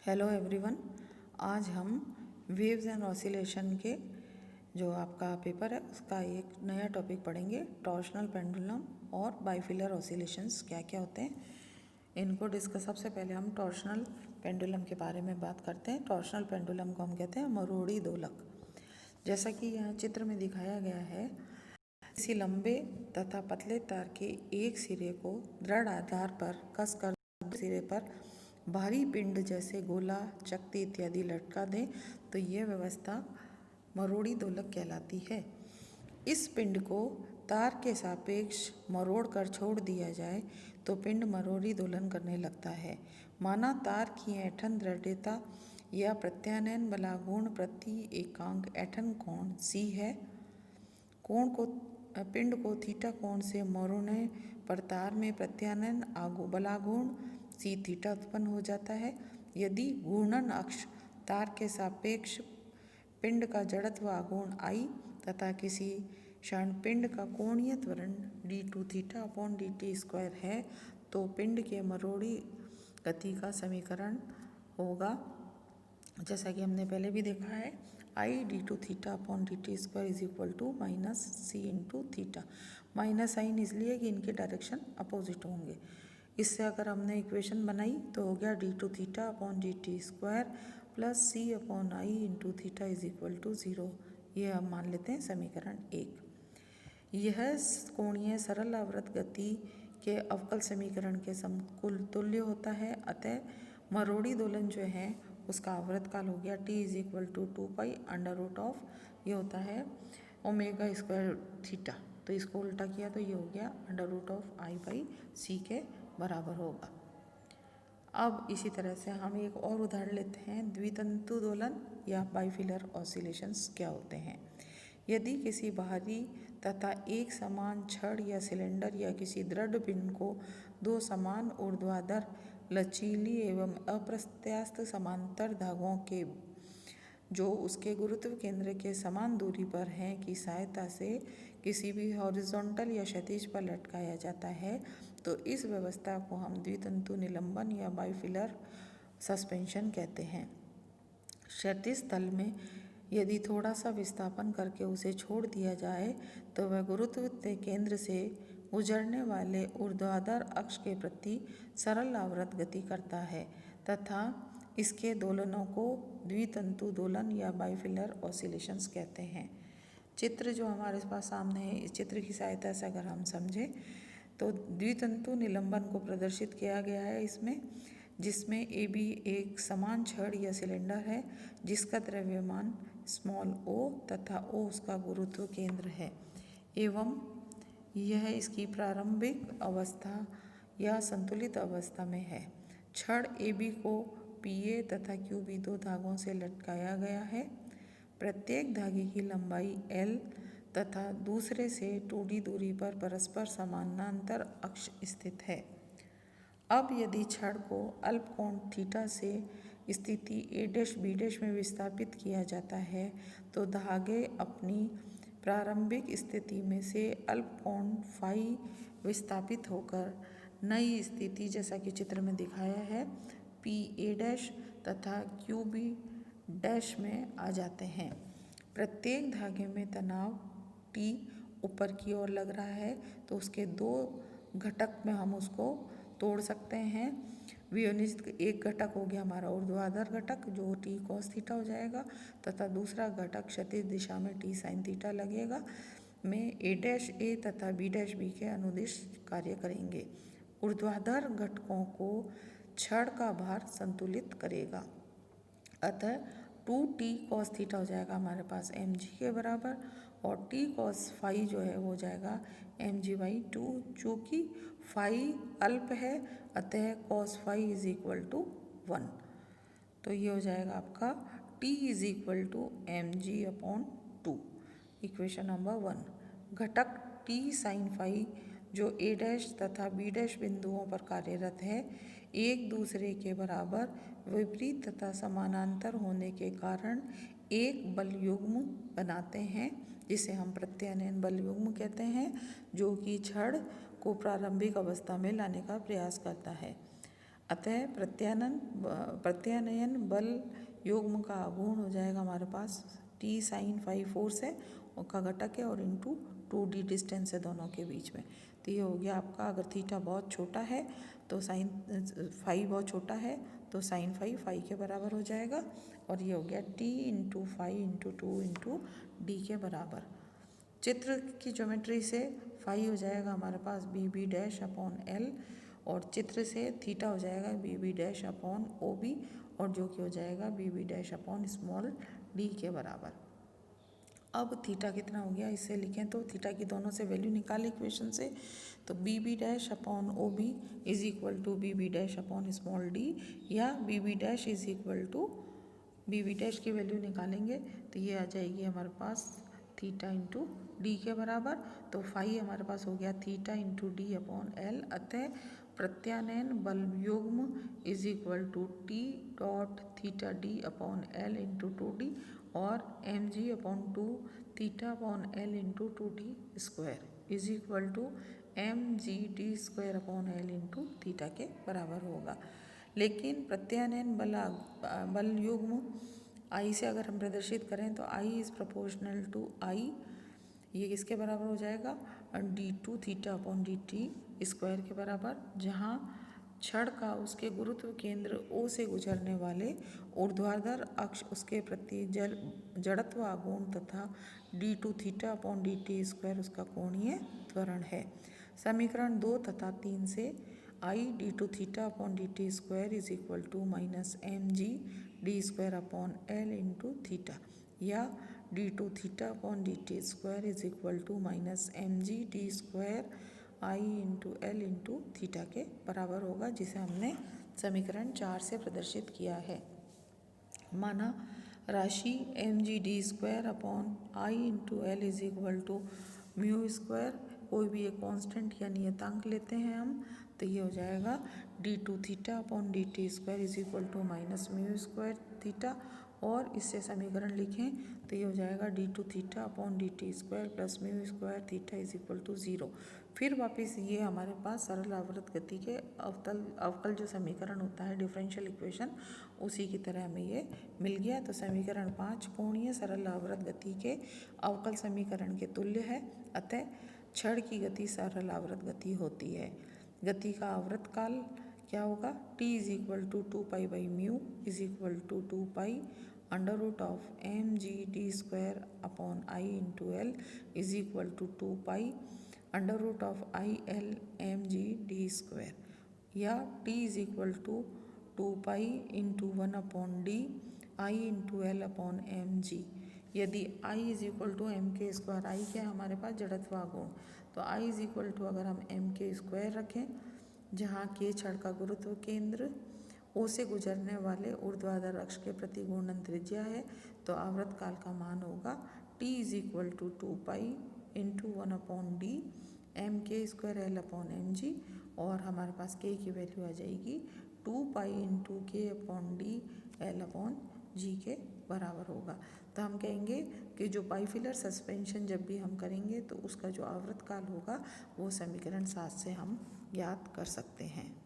Hello everyone. आज हम waves and oscillation के जो आपका पेपर है उसका एक नया टॉपिक पढ़ेंगे। टॉर्शनल पेंडुलम और बाइफिलर ऑसिलेशंस क्या क्या होते हैं इनको डिस्कस। सबसे पहले हम टॉर्शनल पेंडुलम के बारे में बात करते हैं। टॉर्शनल पेंडुलम को हम कहते हैं मरोड़ी दोलक। जैसा कि यहाँ चित्र में दिखाया गया है, किसी लंबे तथा पतले तार के एक सिरे को दृढ़ आधार पर कसकर दूसरे सिरे पर भारी पिंड जैसे गोला, चकती इत्यादि लटका दें तो यह व्यवस्था मरोड़ी दोलक कहलाती है। इस पिंड को तार के सापेक्ष मरोड़ कर छोड़ दिया जाए तो पिंड मरोड़ी दोलन करने लगता है। माना तार की ऐंठन दृढ़ता या प्रत्यानयन बलागुण प्रति एकांक ऐंठन कोण C है। कोण को पिंड को थीटा कोण से मोड़ने पर तार में प्रत्यानयन बलागुण C थीटा उत्पन्न हो जाता है। यदि घूर्णन अक्ष तार के सापेक्ष पिंड का जड़त्व आघूर्ण I तथा किसी क्षण पिंड का कोणीय त्वरण d2 theta upon dt square है तो पिंड के मरोड़ी गति का समीकरण होगा, जैसा कि हमने पहले भी देखा है, I d2 theta upon dt square is equal to minus C into theta. Minus sign इसलिए कि इनके डायरेक्शन अपोजिट होंगे। इससे अगर हमने इक्वेशन बनाई तो हो गया d2 theta upon dt square plus C upon I into theta is equal to 0। ये हम मान लेते हैं समीकरण 1। यह कोणीय सरल आवर्त गति के अवकल समीकरण के समतुल्य होता है। अतः मरोड़ी दोलन जो है उसका आवर्त काल हो गया t is equal to 2 under root of, ये होता है ओमेगा स्क्वायर थीटा। तो इसको उल्टा किया तो ये हो गया under root of I by C के बराबर होगा। अब इसी तरह से हम एक और उदाहरण लेते हैं। द्वितंतु दोलन या बाइफिलर ऑसिलेशंस क्या होते हैं। यदि किसी बाहरी तथा एक समान छड़ या सिलेंडर या किसी दृढ़ पिंड को दो समान ऊर्ध्वाधर लचीली एवं अप्रत्यास्थ समांतर धागों के जो उसके गुरुत्व केंद्र के समान दूरी पर हैं की सहायता से किसी भी हॉरिजॉन्टल या क्षैतिज पर लटकाया जाता है तो इस व्यवस्था को हम द्वितंतु निलंबन या बाइफिलर सस्पेंशन कहते हैं। क्षैतिज तल में यदि थोड़ा सा विस्थापन करके उसे छोड़ दिया जाए तो वह गुरुत्व के केंद्र से गुजरने वाले ऊर्ध्वाधर अक्ष के प्रति सरल आवर्त गति करता है तथा इसके दोलनों को द्वितंतु दोलन या बाइफिलर ऑसिलेशंस कहते हैं। चित्र जो हमारे पास सामने है, इस चित्र की सहायता से अगर हम समझें तो द्वितंतु निलंबन को प्रदर्शित किया गया है इसमें, जिसमें AB एक समान छड़ या सिलेंडर है जिसका द्रव्यमान स्मॉल o तथा O उसका गुरुत्व केंद्र है एवं यह इसकी प्रारंभिक अवस्था या संतुलित अवस्था में है। छड़ AB को PA तथा QB दो धागों से लटकाया गया है। प्रत्येक धागे की लंबाई L तथा दूसरे से 2D दूरी पर परस्पर समानांतर अक्ष स्थित है। अब यदि छड़ को अल्प कोण थीटा से स्थिति A' में विस्थापित किया जाता है तो धागे अपनी प्रारंभिक स्थिति में से अल्प कोण फाई विस्थापित होकर नई स्थिति जैसा कि चित्र में दिखाया है PA' तथा QB' में आ जाते हैं। प्रत्येक धागे में तनाव T ऊपर की ओर लग रहा है तो उसके दो घटक में हम उसको तोड़ सकते हैं। वियोनित एक घटक हो गया हमारा ऊर्ध्वाधर घटक जो T cos थीटा हो जाएगा तथा दूसरा घटक क्षैतिज दिशा में T sin थीटा लगेगा में A' तथा B' के अनुदिश कार्य करेंगे। ऊर्ध्वाधर घटकों को छड़ का भार संतुलित करेगा। अतः 2T cos थीटा हो जाएगा हमारे पास mg के बराबर और T cos फाई जो है वो हो जाएगा mg/2, चूँकि फाई अल्प है अतः cos phi is equal to 1। तो ये हो जाएगा आपका T is equal to mg/2, equation number 1। घटक T sin फाई जो A' तथा B' बिंदुओं पर कार्यरत है एक दूसरे के बराबर विपरीत तथा समानांतर होने के कारण एक बल युग्म बनाते हैं जिसे हम प्रत्यानयन बल युग्म कहते हैं, जो कि छड़ को प्रारंभिक अवस्था में लाने का प्रयास करता है। अतः प्रत्यानयन बल युग्म का गुण हो जाएगा हमारे पास टी साइन फाई फोर्स है और का घटक है और इंटू 2d डिस्टेंस है दोनों के बीच में। तो ये हो गया आपका, अगर थीटा बहुत छोटा है तो साइन फाई बहुत छोटा है तो साइन फाई फाई के बराबर हो जाएगा। और ये हो गया T into phi into 2 into D के बराबर। चित्र की ज्योमेट्री से फाई हो जाएगा हमारे पास B B dash upon L, और चित्र से थीटा हो जाएगा B B dash upon O B, और जो कि हो जाएगा B B dash upon small d के बराबर। अब थीटा कितना हो गया इससे लिखें तो थीटा की दोनों से वैल्यू निकालें इक्वेशन से। तो B B dash upon O B is equal to B B dash upon small d, या B B dash is equal to B B dash की वैल्यू निकालेंगे तो ये आ जाएगी हमारे पास थीटा इंटू डी के बराबर। तो फाई हमारे पास हो गया theta into D upon L. अतः प्रत्यानयन बल युग्म is equal to T dot theta D upon L into 2d और M G upon 2 theta upon L into 2d square is equal to M G D square upon L into theta के बराबर होगा। लेकिन प्रत्यानयन बल युग्म आई से अगर हम प्रदर्शित करें तो I is proportional to I, ये किसके बराबर हो जाएगा D two theta upon D T square के बराबर, जहाँ छड़ का उसके गुरुत्व केंद्र ओ से गुजरने वाले ऊर्ध्वाधर अक्ष उसके प्रति जड़त्व आघूर्ण तथा D two theta upon D T square उसका कोणीय त्वरण है। समीकरण 2 तथा 3 से I D two theta upon D T square is equal to minus M G D square upon L into theta, या D two theta upon D T square is equal to minus M G D square I into L into theta के बराबर होगा, जिसे हमने समीकरण 4 से प्रदर्शित किया है। माना राशि M G D square upon I into L is equal to mu square, कोई भी एक कांस्टेंट या नियतांक लेते हैं हम, तो ये हो जाएगा D two theta upon D T square is equal to minus mu square theta, और इससे समीकरण लिखें तो ये हो जाएगा D two theta upon D T square plus mu square theta is equal to 0। फिर वापस ये हमारे पास सरल आवर्त गति के अवकल जो समीकरण होता है डिफरेंशियल इक्वेशन, उसी की तरह हमें ये मिल गया। तो समीकरण 5 कोणीय सरल आवर्त गति के अवकल समीकरण के तुल्य है। अतः छड़ की गति सरल आवर्त गति होती है। गति का आवर्त काल क्या होगा, t is equal to 2 pi by mu is equal to 2 pi under root of M G D square upon I into L is equal to 2 pi under root of I L M G D square, या t is equal to 2 pi into 1 upon D I into L upon M G. यदि i is equal to M के square, I क्या हमारे पास जड़त्व आघूर्ण, तो i is equal to अगर हम एम के स्क्वायर रखें, जहाँ के छड़ का गुरुत्व केंद्र ओ से गुजरने वाले ऊर्ध्वाधर अक्ष के प्रति घूर्णन त्रिज्या है, तो आवर्त काल का मान होगा t is equal to 2 pi into 1 upon D M के square L upon M G, और हमारे पास k की वैल्यू आ जाएगी 2 pi into K upon D L upon G के बराबर होगा। तो हम कहेंगे कि जो बाइफिलर सस्पेंशन जब भी हम करेंगे तो उसका जो आवर्त काल होगा वो समीकरण 7 से हम याद कर सकते हैं।